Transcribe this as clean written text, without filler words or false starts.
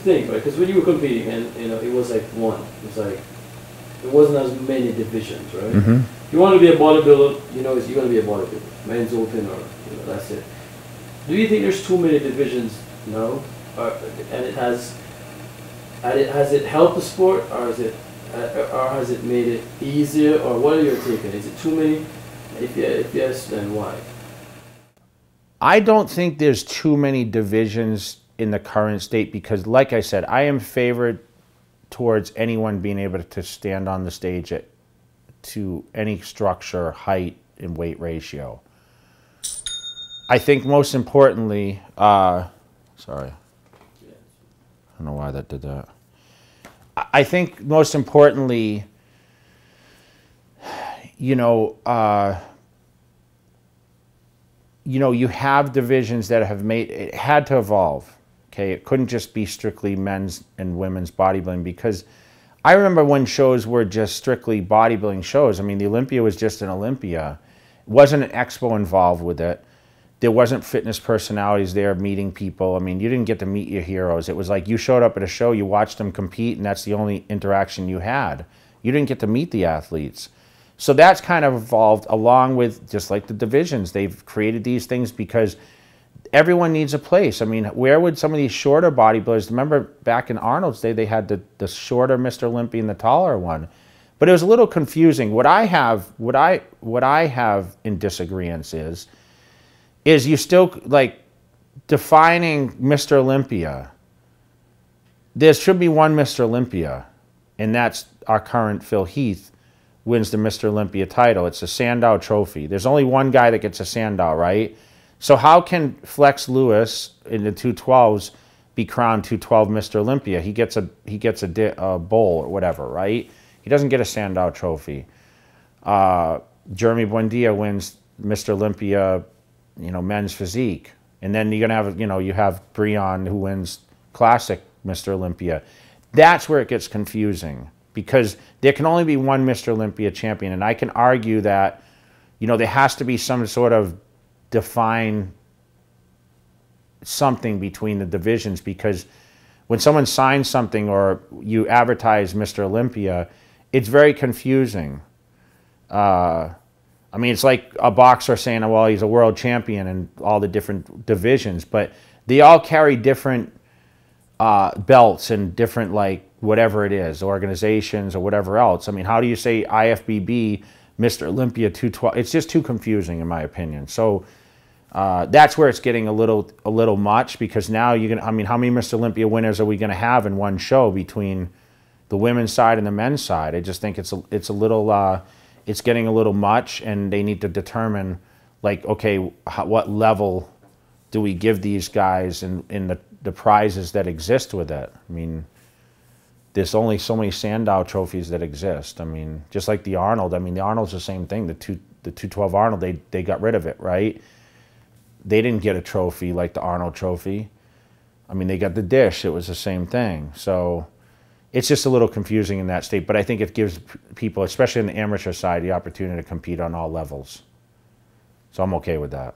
think, right? Because when you were competing, and it was like one. It was like it wasn't as many divisions, right? Mm-hmm. You want to be a bodybuilder, you're going to be a bodybuilder, men's open, or that's it. Do you think there's too many divisions now, and has it helped the sport, or has it made it easier, or what are your take on it? Is it too many? If yes, then why? I don't think there's too many divisions in the current state because, like I said, I am favored towards anyone being able to stand on the stage to any structure, height, and weight ratio. I think most importantly, sorry, I don't know why that did that. I think most importantly, you have divisions that have it had to evolve. Okay, it couldn't just be strictly men's and women's bodybuilding because I remember when shows were just strictly bodybuilding shows. I mean, the Olympia was just an Olympia. It wasn't an expo involved with it. There wasn't fitness personalities there meeting people. I mean, you didn't get to meet your heroes. It was like you showed up at a show, you watched them compete, and that's the only interaction you had. You didn't get to meet the athletes. So that's kind of evolved along with just like the divisions. They've created these things because everyone needs a place. I mean, where would some of these shorter bodybuilders, remember back in Arnold's day, they had the shorter Mr. Olympia and the taller one. But it was a little confusing. What I have in disagreement is you still, like, defining Mr. Olympia. There should be one Mr. Olympia, and that's our current Phil Heath wins the Mr. Olympia title. It's a Sandow trophy. There's only one guy that gets a Sandow, right? So how can Flex Lewis in the 212s be crowned 212 Mr. Olympia? He gets a bowl or whatever, right? He doesn't get a Sandow trophy. Jeremy Buendia wins Mr. Olympia, men's physique. And then you're going to have, you have Breon who wins classic Mr. Olympia. That's where it gets confusing because there can only be one Mr. Olympia champion. And I can argue that, there has to be some sort of define something between the divisions because when someone signs something or you advertise Mr. Olympia, it's very confusing. I mean, it's like a boxer saying, well, he's a world champion in all the different divisions, but they all carry different belts and different, like, whatever it is, organizations or whatever else. I mean, how do you say IFBB, Mr. Olympia 212? It's just too confusing in my opinion. So that's where it's getting a little much because now I mean, how many Mr. Olympia winners are we going to have in one show between the women's side and the men's side? I just think it's a little, it's getting a little much, and they need to determine, like, okay, what level do we give these guys in the prizes that exist with it? I mean, there's only so many Sandow trophies that exist. I mean, just like the Arnold. I mean, the Arnold's the same thing. The 212 Arnold, they got rid of it, right? They didn't get a trophy like the Arnold trophy. I mean, they got the dish. It was the same thing. So it's just a little confusing in that state. But I think it gives people, especially in the amateur side, the opportunity to compete on all levels. So I'm okay with that.